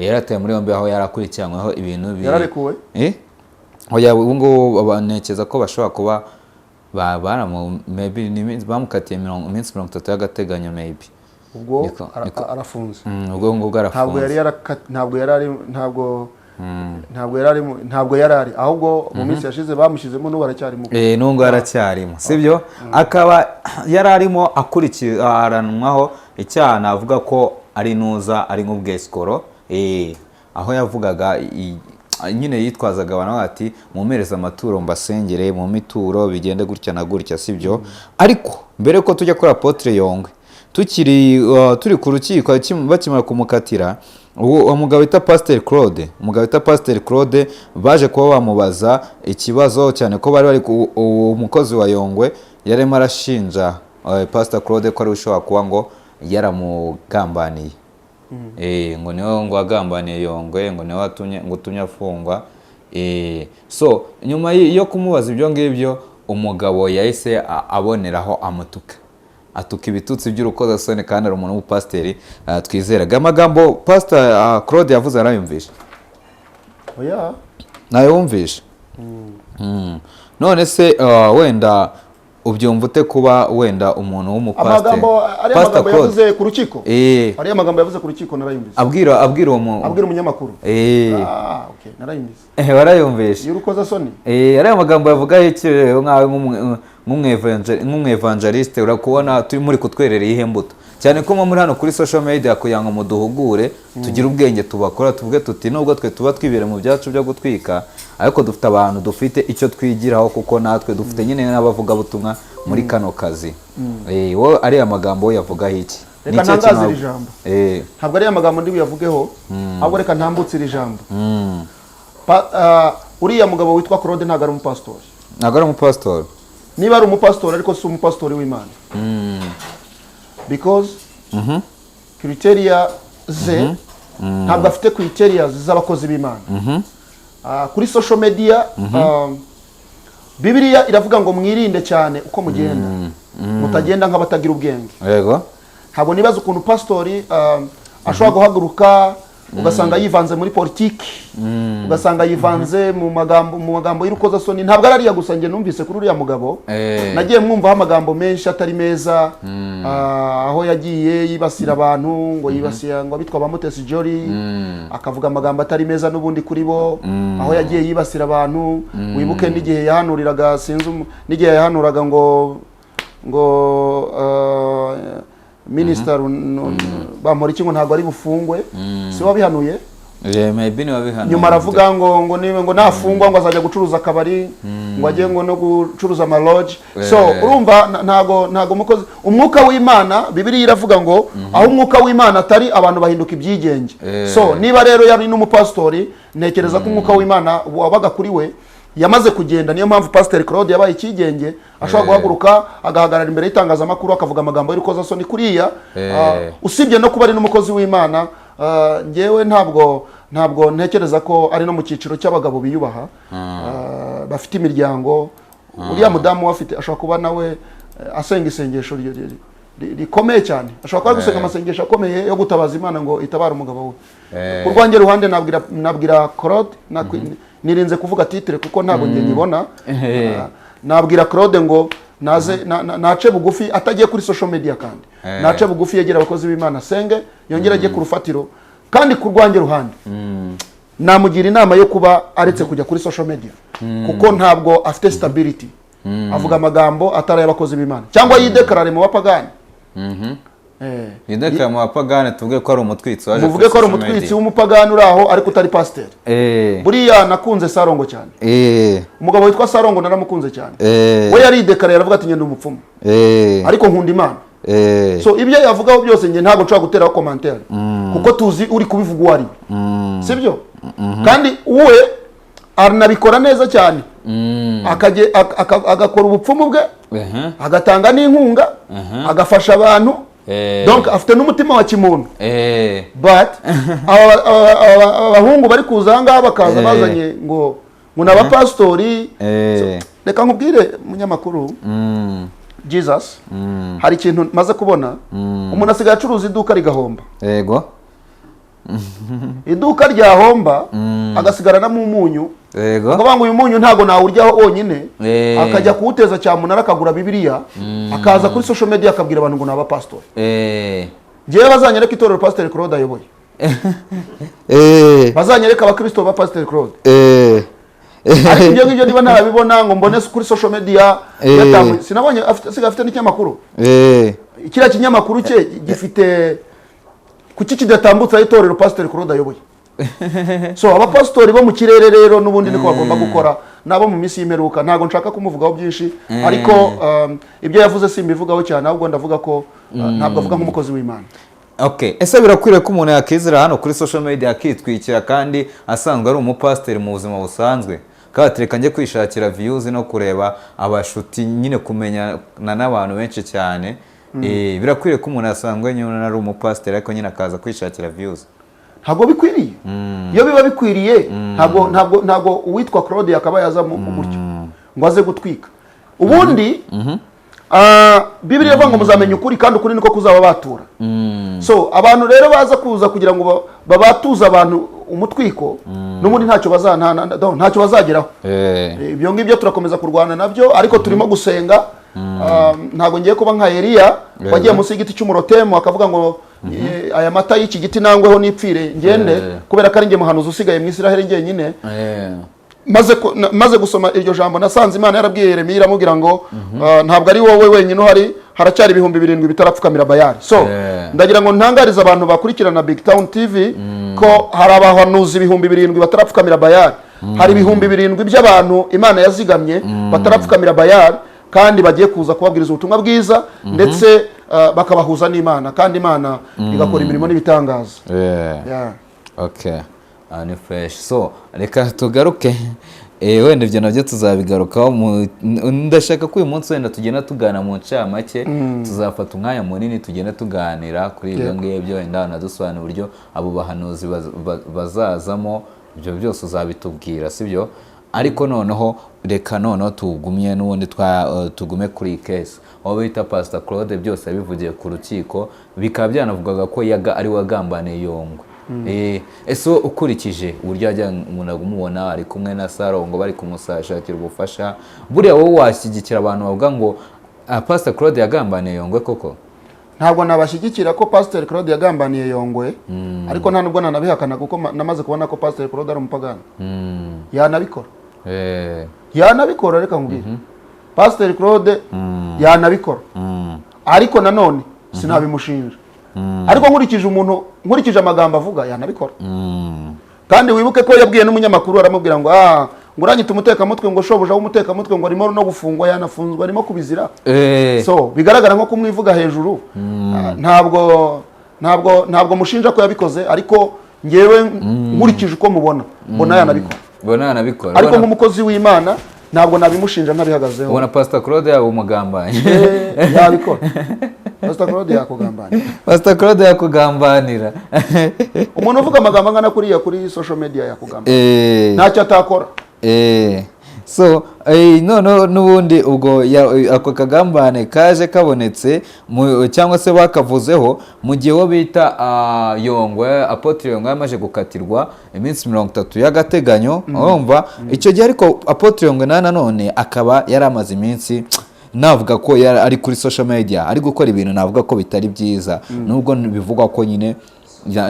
yarataye muri yombi aho yarakurikiranyweho ibintu yararekuwe oya ubu ngubu banekeza ko bashobora kuba bamukatiye iminsi 30 y'agateganyo maybe ubwo arafunze ubwo ngubwo arafunze ntabwo yari ari ahubwo mu minsi yashize bamushyizemo n'ubu aracyarimo n'ubwo aracyarimo sibyo akaba yari arimo akurikiranwaho icyaha navuga ko ari nuza ari nk'ubwesikoro aho yavugaga nyine yitwazaga abantu ati mumereze amaturo mbasengere mu mituro bigende gutya na gutya sibyo ariko mbere ko tujya kuri Apotre Yongwe turi ku rukiko bakimara kumukatira umugabo wita Pasteur Claude baje kuba bamubaza ikibazo cyane ko bari umukozi wa Yongwe yarimo arashinja Pastor Claude ko ari ushobora kuba ngo yaramugambaniye ngo niwe ngo agambaniye Yongwe ngo niwe utumye afungwa so nyuma yo kumubaza ibyo ngibyo umugabo yahise aboneraho atuka ibitutsi by'urukozasoni kandi ari umuntu w'umupasiteri twizeraga amagambo Pastor Claude yavuze arayumvisha oya nayo wumvisha none se wenda ubyumva ute kuba wenda umuntu w'umupasiteri amagambo yavuze ku rukiko ari amagambo yavuze ku rukiko narayumvise abwira umunyamakuru okay narayumvise warayumvisha y'urukozasoni ari amagambo yavuga y'ikirero nkawe nk'umwevangeliste urakubona turi muri kutwerera ihe mbuto cyane ko muri hano kuri social media kugira ngo muduhugure tugire ubwenge tubakora tuvuge tuti nubwo twe tuba twibere mu byacu byo gutwika ariko dufite abantu dufite icyo twigiraho kuko natwe dufite nyine n'abavuga butumwa muri kano kazi wo ari amagambo yavugaho iki reka ntangazira ijambo ntabwo ari amagambo ndi buyavugeho ahubwo reka ntambutsira ijambo uriya mugabo witwa Claude ntabwo ari umupasitori niba ari umupasitori ariko si umupasitori w'Imana because criteria ze ntabwo afite criteria z'abakozi b'Imana kuri social media Bibiliya iravuga ngo mwirinde cyane uko mugenda mutagenda nk'abatagira ubwenge yego ntabwo nibaza ukuntu pastori ashobora guhaguruka ugasanga yivanze muri politiki ugasanga yivanze mu magambo y'urukozasoni ntabwo arariya gusa njye numvise kuri uriya mugabo nagiye mwumvaho amagambo menshi atari meza aho yagiye yibasira abantu ngo yibasira ngo abitwa ba Mutesi Jolly akavuga amagambo atari meza n'ubundi kuri bo aho yagiye yibasira abantu wibuke n'igihe yahanuriraga n'igihe yahanuraga ngo Minister bamora ikingo ntabwo ari bufungwe si wabihanuye nyuma aravuga ngo nafungwa ngo azajya gucuruza akabari ngo ajye ngo no gucuruza ama lodge so urumva ntago mukozi umwuka w'Imana Bibiliya iravuga ngo aho umwuka w'Imana atari abantu bahinduka ibyigenge so niba rero yari n'umupastori ntekereza ko umwuka w'Imana wabaga kuri we yamaze kugenda niyo mpamvu Pastor Claude yabaye ikigenge ashobora guhaguruka agahagarara imbere y'itangazamakuru akavuga amagambo y'urukozasoni kuriya usibye no kuba ari n'umukozi w'Imana ngewe ntabwo ntekereza ko ari no mu cyiciro cy'abagabo biyubaha bafite imiryango uriya mudamu wafite ashobora kuba nawe asenga isengesho rikomeye cyane ashobora kuba gusenga amasengesho akomeye yo gutabaza Imana ngo itabara umugabo we ku rwanjye ruhande nabwira Claude nirinze kuvuga titre kuko ntabwo ngiye nyibona nabwira Claude ngo nace bugufi atagiye kuri social media kandi nace bugufi yegera abakozi b'Imana senge yongera agiye ku rufatiro kandi ku rwanjye ruhande namugira inama yo kuba aretse kujya kuri social media kuko ntabwo afite stability avuga amagambo atari y'abakozi b'Imana cyangwa yidekarare mu bapagani yidekara mu bapagani tuvuge ko ari umutwitsi waje muvuge ko ari umutwitsi w'umupagani uri aho ariko utari pasteur buriya nakunze Sarongo cyane umugabo witwa Sarongo naramukunze cyane we yaridekara yaravuga ati ngende umupfumu ariko nkunda Imana so ibyo yavugaho byose nge ntabwo nshobora guteraho commentaire kuko tuzi uri kubivuga uwari sibyo kandi uwe aranabikora neza cyane agakora ubupfumu bwe agatanga n'inkunga agafasha abantu donc afite n'umutima wa kimuntu but abahungu bari kuza ahangaha bakaza bazanye ngo n'abapastori reka nkubwire munyamakuru Jesus hari ikintu maze kubona umuntu asigaye acuruza iduka rigahomba yego iduka ryahomba agasigaranamo umunyu, yego akavuga ngo uyu munyu ntabwo nawuryaho wonyine, Eh. akajya kuwuteza cyamunara akagura bibiliya, akaza kuri social media akabwira abantu ngo ni abapasitori. Ngewe bazanyereka itorero Pasiteri Claude ayoboye, bazanyereka abakristo ba Pasiteri Claude, ariko ibyo ngibyo niba ntarabibona ngo mbone kuri social media yatambuye, sinabonye afite n'ikinyamakuru, kiriya kinyamakuru cye gifite kuki kidatambutsa itorero Pasiteri Claude ayoboye. So abapasitori bo mu kirere rero n'ubundi niko bagomba gukora, nabo mu minsi y'imperuka. Ntabwo nshaka kumuvugaho byinshi, ariko ibyo yavuze simbivugaho cyane, ahubwo ndavuga ko ntabwo avuga nk'umukozi w'Imana. Okay, ese birakwiriye ko umuntu yakizira hano kuri social media akitwikira kandi asanzwe ari umupasiteri mu buzima busanzwe, kabatereka njye kwishakira views no kureba abashuti, nyine kumenyana n'abantu benshi cyane? Birakwiriye ko umuntu asanzwe nyine ari umupasiteri ariko nyine akaza kwishakira views? Ntabwo bikwiriye. Iyo biba bikwiriye ntabwo uwitwa Claude yakaba yaza mu gutyo ngo aze gutwika. Ubundi Bibiliya ivuga ngo muzamenya ukuri kandi ukuri niko kuzaba batura. So abantu rero baza kuza kugira ngo babatuze abantu umutwiko, n'ubundi ntacyo bazageraho. Ibyo ngibyo turakomeza kurwana nabyo, ariko turimo gusenga. Ntabwo ngiye kuba nka Eliya wagiye munsi y'igiti cy'umurotemu akavuga ngo aya mata y'iki giti nangweho nipfire ngende, kubera ko ari njye muhanuzi usigaye mu Isiraheli njyenyine. Maze gusoma iryo jambo nasanze Imana yarabwiye Yeremiya iramubwira ngo ntabwo ari wowe wenyine uhari, haracyari 7,000 bitarapfukamira Bayali. So ndagira ngo ntangarize abantu bakurikirana Big Town TV ko hari abahanuzi 7,000 batarapfukamira Bayali, hari 7,000 by'abantu Imana yazigamye batarapfukamira Bayali, kandi bagiye kuza kubabwiriza ubutumwa bwiza, ndetse bakabahuza n'Imana, kandi Imana igakora imirimo n'ibitangaza. Okay, ni fresh. So reka tugaruke, wenda ibyo nabyo tuzabigarukaho. Ndashaka ko uyu munsi wenda tugenda tugana mu ncamake, tuzafata umwanya munini tugenda tuganira kuri ibyo ngibyo, wenda nadusobanura uburyo abo bahanuzi bazazamo, ibyo byose uzabitubwira, sibyo? Ariko noneho reka noneho tugumye n'ubundi tugume kuri case aho bita Pastor Claude, byose yabivugiye ku rukiko, bikaba byanavugaga ko ari wagambaniye Yongwe. Ese ukurikije uburyo ajya umuntu agumubona ari kumwe na Sarongo bari kumusashakira ubufasha, buriya wowe washyigikira abantu bavuga ngo Pastor Claude yagambaniye Yongwe koko? Ntabwo nabashyigikira ko Pastor Claude yagambaniye Yongwe, ariko nta nubwo nanabihakana, kuko namaze kubona ko Pastor Claude ari umupagani. Yanabikora. Yanabikora, reka nkubwire. Pastor Claude yanabikora. Ariko nanone sinabimushinja. Ariko nkurikije amagambo avuga yanabikora. Kandi wibuke ko yabwiye n'umunyamakuru aramubwira ngo nguranyita umutekamutwe, ngo shobuja w'umutekamutwe ngo arimo no gufungwa, yanafunzwe arimo kubizira. So bigaragara nko kumwivuga hejuru. Ntabwo mushinja ko yabikoze, ariko ngewe nkurikije uko mbona yanabikora. Ariko nk'umukozi w'Imana ntabwo nabimushinja ntabihagazeho. Ubona Pastor Claude yaba umugambanyi? Yabikora. Pastor Claude yakugambanira. Pastor Claude yakugambanira. Umuntu uvuga amagambo angana kuriya kuri social media yakugambanira. Ntacyo atakora. So none n'ubundi ubwo ako kagambane kaje kabonetse cyangwa se bakavuzeho mu gihe wo bita Yongwe, Apotre Yongwe yamaje gukatirwa iminsi 30 y'agateganyo. Urumva icyo gihe, ariko Apotre Yongwe nanone akaba yari amaze iminsi navuga ko ari kuri social media ari gukora ibintu navuga ko bitari byiza, nubwo bivugwa ko nyine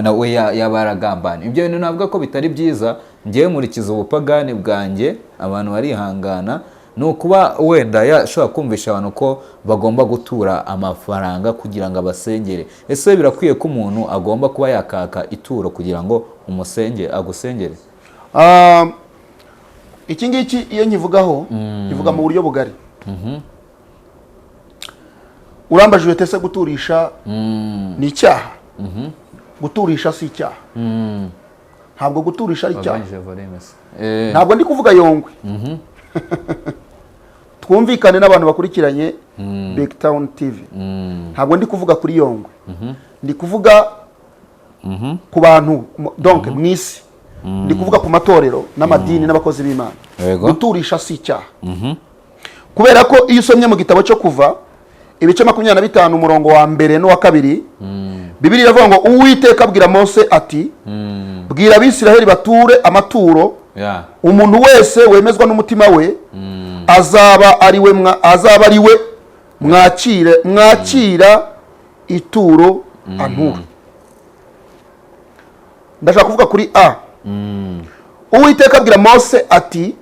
nawe yabaragambana. Ibyo bintu navuga ko bitari byiza, ngiye murikiza ubupagani bwanjye, abantu barihangana, no kuba wenda yashobora kumvisha abantu ko bagomba gutura amafaranga kugira ngo abasengere. Ese birakwiye ko umuntu agomba kuba yakaka ituro kugira ngo agusengere? Iki ngiki iyo nkivugaho ivuga mu buryo bugari. Urambajije tese guturisha ni icyaha? Guturisha si icyaha. Ntabwo guturisha ari icyaha. Ntabwo ndi kuvuga Yongwe. Twumvikane n'abantu bakurikiranye Big Town TV. Ntabwo ndi kuvuga kuri Yongwe. Ndi kuvuga ku bantu donc mwisi. Ndi kuvuga ku matorero n'amadini n'abakozi b'Imana. Guturisha si icyaha. Kubera ko iyo usomye mu gitabo cyo Kuva ibice 25 umurongo wa mbere n'uwa kabiri. Bibiliya iravuga ngo Uwiteka abwira Mose ati bwira Abisiraheli bature amaturo, umuntu wese wemezwa n'umutima we azaba ari we mwakira ituro antura. Ndashaka kuvuga kuri A. Uwiteka abwira Mose ati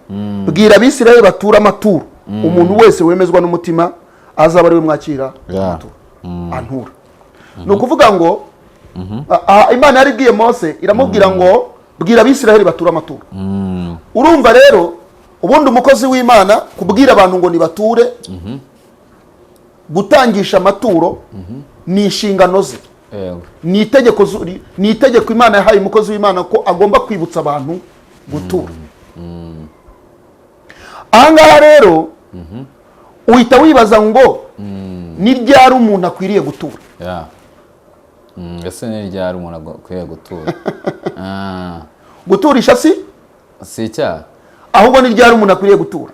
bwira Abisiraheli batura amaturo, umuntu wese wemezwa n'umutima azaba ari we mwakira amaturo antura. Ni ukuvuga ngo Imana yaribwiye Mose iramubwira ngo bwira Abisiraheli batura amaturo. Urumva rero ubundi umukozi w'Imana kubwira abantu ngo nibature, gutangisha amaturo ni inshingano ze, ni itegeko Imana yahaye umukozi w'Imana ko agomba kwibutsa abantu gutura. Ahangaha rero uhita wibaza ngo ni ryari umuntu akwiriye gutura? Ese ni ryari umuntu akwiriye gutura? Guturisha si icyaha, ahubwo ni ryari umuntu akwiriye gutura?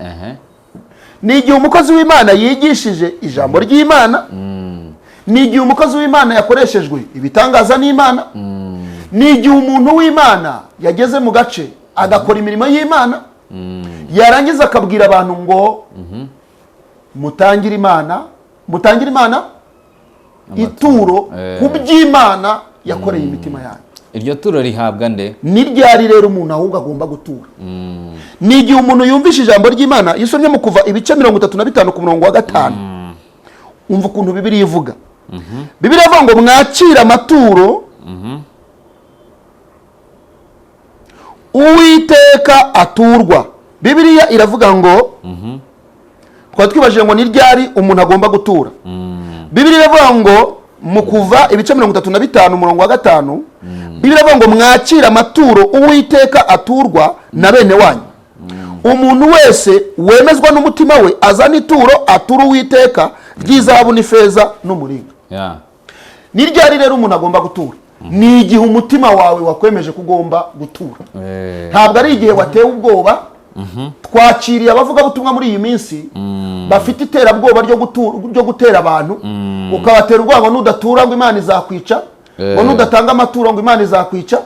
Ni igihe umukozi w'Imana yigishije ijambo ry'Imana, ni igihe umukozi w'Imana yakoreshejwe ibitangaza n'Imana, ni igihe umuntu w'Imana yageze mu gace agakora imirimo y'Imana, yarangiza akabwira abantu ngo mutangire Imana ituro ku by'Imana yakoreye imitima yanyu. Iryo turo rihabwa nde? Ni ryari rero umuntu ahubwo agomba gutura? Ni igihe umuntu yumvisha ijambo ry'Imana. Iyo usomye mu Kuva ibice 35 ku murongo wa 5, umva ukuntu Bibiliya ivuga. Bibiliya ivuga ngo mwakira amaturo, Uwiteka aturwa. Bibiliya iravuga ngo twari twibajije ngo ni ryari umuntu agomba gutura. Bibiliya iravuga ngo mu Kuva ibice 35 umurongo wa 5, Bibiliya iravuga ngo mwakira amaturo Uwiteka aturwa na bene wanyu, umuntu wese wemezwa n'umutima we azana ituro atura Uwiteka ry'izahabu n'ifeza n'umuringa. Ni ryari rero umuntu agomba gutura? Ni igihe umutima wawe wakwemeje ko ugomba gutura. Ntabwo ari igihe watewe ubwoba. Twakiriye abavugabutumwa muri iyi minsi bafite iterabwoba ryo gutera abantu, ukabatera ubwoba ngo nudatura ngo Imana izakwica, ngo nudatanga amaturo ngo Imana izakwica.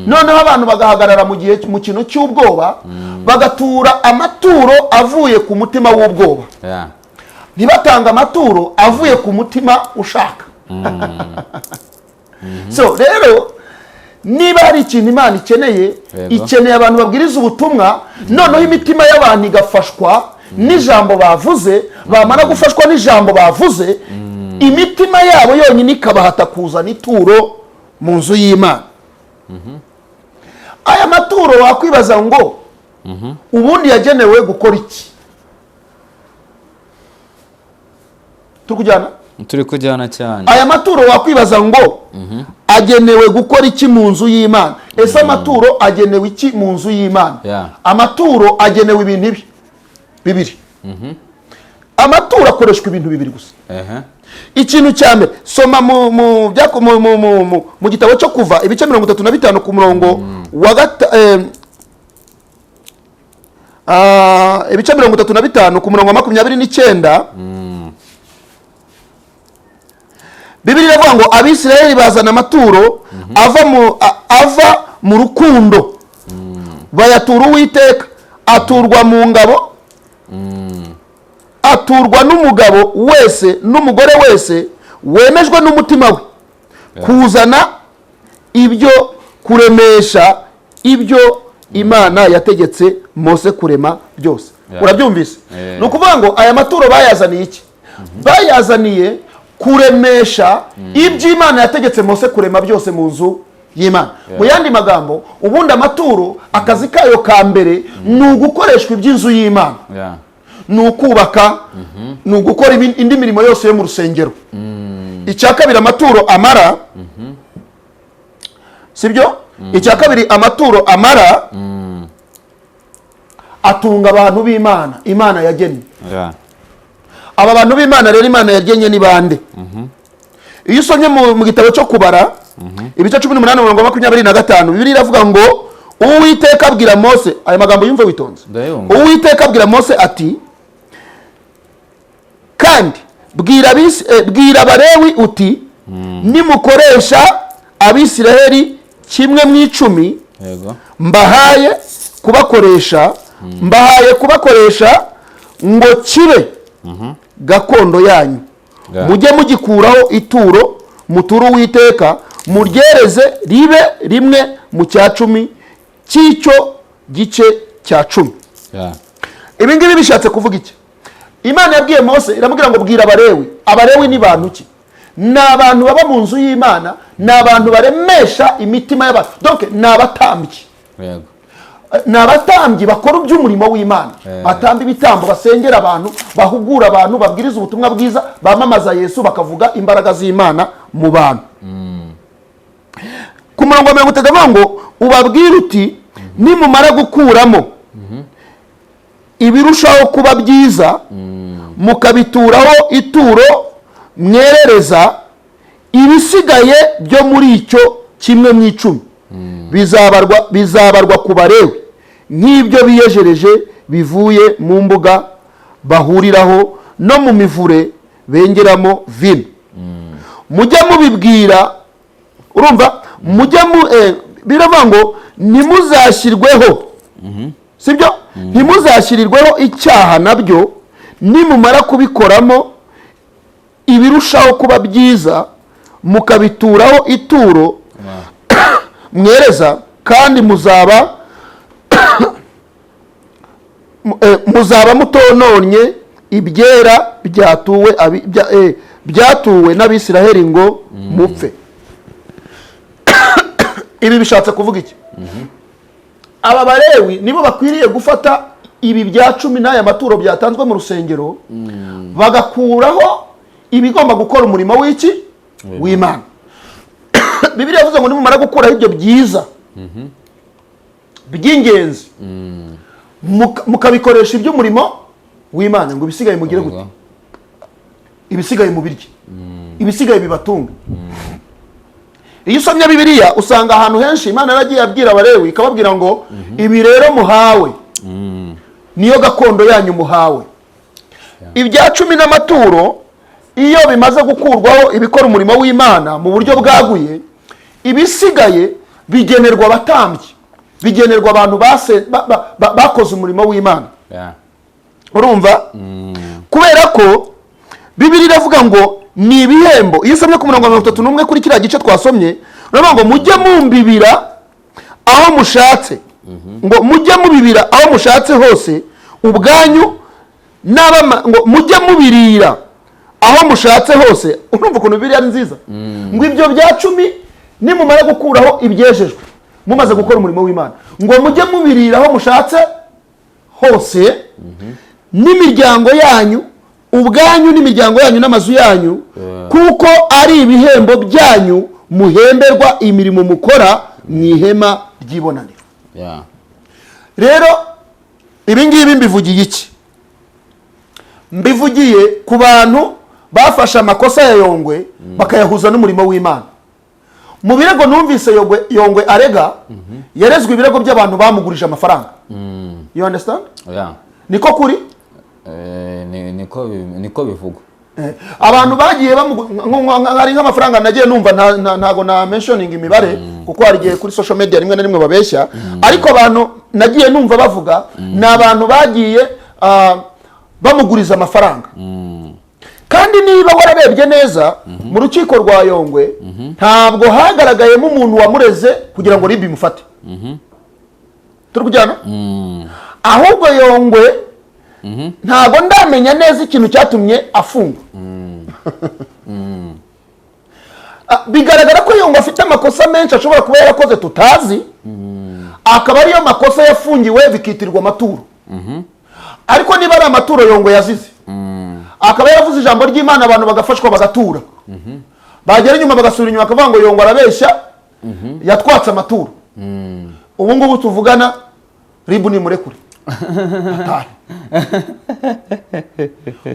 Noneho abantu bagahagarara mu kintu cy'ubwoba, bagatura amaturo avuye ku mutima w'ubwoba, ntibatanga amaturo avuye ku mutima ushaka. So rero niba hari ikintu Imana ikeneye abantu babwiriza ubutumwa, noneho imitima y'abantu igafashwa n'ijambo bavuze, bamara gufashwa n'ijambo bavuze, imitima yabo yonyine ikabahata kuzana ituro mu nzu y'Imana. Aya maturo wakwibaza ngo ubundi yagenewe gukora iki? Turi kujyana cyane. Aya maturo wakwibaza ngo agenewe gukora iki mu nzu y'Imana? Ese amaturo agenewe iki mu nzu y'Imana? Amaturo agenewe ibintu bibiri. Amaturo akoreshwa ibintu bibiri gusa. Ikintu cya mbere, soma mu gitabo cyo Kuva ibice 35 ku murongo wa ibice 35 ku murongo wa 29. Bibiliya iravuga ngo Abisiraheli bazana amaturo ava mu rukundo, bayatura Uwiteka, aturwa mu ngabo, aturwa n'umugabo wese n'umugore wese wemejwe n'umutima we kuzana ibyo kuremesha ibyo Imana yategetse Mose kurema byose. Urabyumvise? Ni ukuvuga ngo aya maturo bayazaniye iki? Bayazaniye kuremesha ibyo Imana yategetse Mose kurema byose mu nzu y'Imana. Mu yandi magambo, ubundi amaturo akazi kayo ka mbere ni ugukoreshwa iby'inzu y'Imana, ni ukubaka, ni ugukora indi mirimo yose yo mu rusengero. Icya kabiri amaturo amara, sibyo? Icya kabiri amaturo amara atunga abantu b'Imana, Imana yagennye. Aba bantu b'Imana rero Imana yagennye ni bande? Iyo usomye mu gitabo cyo Kubara ibice 18 umurongo wa 25, Bibiliya iravuga ngo Uwiteka abwira Mose, aya magambo yumve witonze. Uwiteka abwira Mose ati kandi bwira Abalewi uti nimukoresha Abisiraheli 1/10 yego mbahaye kubakoresha ngo kibe gakondo yanyu, mujye mugikuraho ituro muturu Uwiteka, muryereze ribe 1/10 cy'icyo gice cya 10. Ibi ngibi bishatse kuvuga iki? Imana yabwiye Mose iramubwira ngo bwira Abalewi ni bantu ki? Ni abantu baba mu nzu y'Imana, ni abantu baremesha imitima y'abantu, donc ni abatambyi. yego Ni abatambyi bakora iby'umurimo w'Imana, batamba ibitambo, basengera abantu, bahugura abantu, babwiriza ubutumwa bwiza, bamamaza Yesu, bakavuga imbaraga z'Imana mu bantu. Ku murongo wa 30 ngo ubabwire uti nimumara gukuramo ibirushaho kuba byiza mukabituraho ituro mwerereza, ibisigaye byo muri icyo 1/10 bizabarwa ku Balewi nk'ibyo biyejereje bivuye mu mbuga bahuriraho no mu mivure bengeramo vino. Mujye mubibwira, urumva, biravuga ngo nimuzashyirweho, sibyo, ntimuzashyirirweho icyaha nabyo nimumara kubikoramo ibirushaho kuba byiza mukabituraho ituro mwereza, kandi muzaba mutononye ibyera byatuwe n'Abisiraheli ngo mupfe. Ibi bishatse kuvuga iki? Aba Balewi nibo bakwiriye gufata ibi bya 10 n'aya maturo byatanzwe mu rusengero, bagakuraho ibigomba gukora umurimo w'iki w'Imana. Bibiliya yavuze ngo nimumara gukuraho ibyo byiza by'ingenzi mukabikoresha iby'umurimo w'Imana, ngo ibisigaye mugire gute? Ibisigaye mu biryo, ibisigaye bibatunga. Iyo usomye Bibiliya usanga ahantu henshi Imana yaragiye abwira Abalewi ikababwira ngo ibi rero muhawe niyo gakondo yanyu muhawe. Ibya 10 n'amaturo iyo bimaze gukurwaho ibikora umurimo w'Imana mu buryo bwaguye, ibisigaye bigenerwa abatambyi, bigenerwa abantu bakoze umurimo w'Imana. Urumva? Kubera ko Bibiliya iravuga ngo ni ibihembo. Iyo usomye ku murongo wa 31 kuri kiriya gice twasomye, uravuga ngo mujye mumbibira aho mushatse, ngo mujye mubibira aho mushatse hose ubwanyu, ngo mujye mubirira aho mushatse hose. Urumva ukuntu Bibiliya ari nziza? Ngo ibyo bya 10 nimumara gukuraho ibyejejwe mumaze gukora umurimo w'Imana, ngo mujye mubirira aho mushatse hose n'imiryango yanyu ubwanyu, n'imiryango yanyu n'amazu yanyu, kuko ari ibihembo byanyu muhemberwa imirimo mukora mu ihema ry'ibonaniro. Rero ibi ngibi mbivugiye iki? Mbivugiye ku bantu bafashe amakosa ya Yongwe bakayahuza n'umurimo w'Imana. Mu birego numvise Yongwe arega, yarezwe ibirego by'abantu bamugurije amafaranga. You understand? Niko kuri? Niko bivugwa. Abantu bagiye hari nk'amafaranga nagiye numva, ntago na mentioning imibare kuko hari gihe kuri social media rimwe na rimwe babeshya, ariko abantu nagiye numva bavuga ni abantu bagiye bamuguriza amafaranga. Kandi niba wararebye neza mu rukiko rwa Yongwe ntabwo hagaragayemo umuntu wamureze kugira ngo ribi mufate. Turi kujyana? Ahubwo Yongwe ntabwo ndamenya neza ikintu cyatumye afungwa. Bigaragara ko Yongwe afite amakosa menshi ashobora kuba yarakoze tutazi, akaba ariyo makosa yafungiwe bikitirwa amaturo. Ariko niba ari amaturo Yongwe yazize, akaba yaravuze ijambo ry'Imana abantu bagafashwa bagatura, bagera inyuma bagasubira inyuma akavuga ngo Yongwe arabeshya, yatwatse amaturo. Ubu ngubu tuvugana ribu ni murekure.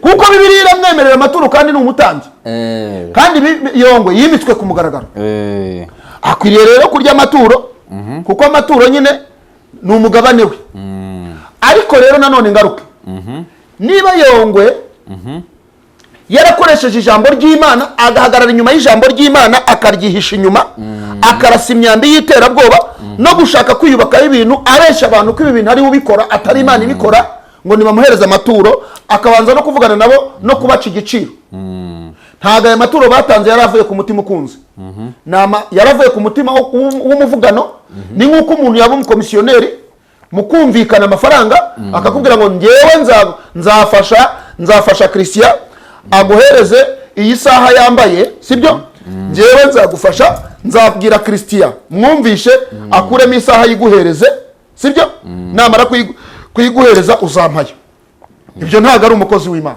Kuko Bibiliya iramwemerera amaturo kandi ni umutambyi. Kandi Yongwe yimitswe ku mugaragaro. Akwiriye rero kurya amaturo, kuko amaturo nyine ni umugabane we. Ariko rero nanone ngaruka, niba Yongwe yarakoresheje ijambo ry'Imana, agahagarara inyuma y'ijambo ry'Imana akaryihisha inyuma, akarasa imyambi y'iterabwoba no gushaka kwiyubakaho ibintu, abesha abantu ko ibi bintu ari we ubikora atari Imana ibikora, ngo nibamuhereze amaturo, akabanza no kuvugana nabo no kubaca igiciro. Ntago aya maturo batanze yaravuye ku mutima ukunze, yaravuye ku mutima w'umuvugano. Ni nk'uko umuntu yaba umukomisiyoneri mukumvikana amafaranga, akakubwira ngo ngewe nzafasha Christian aguhereze iyi saha yambaye, sibyo? Ngewe nzagufasha, nzabwira Christian mwumvishe akuremo isaha yiguhereze, sibyo? Namara kuyiguhereza uzampaye. Ibyo ntago ari umukozi w'Imana.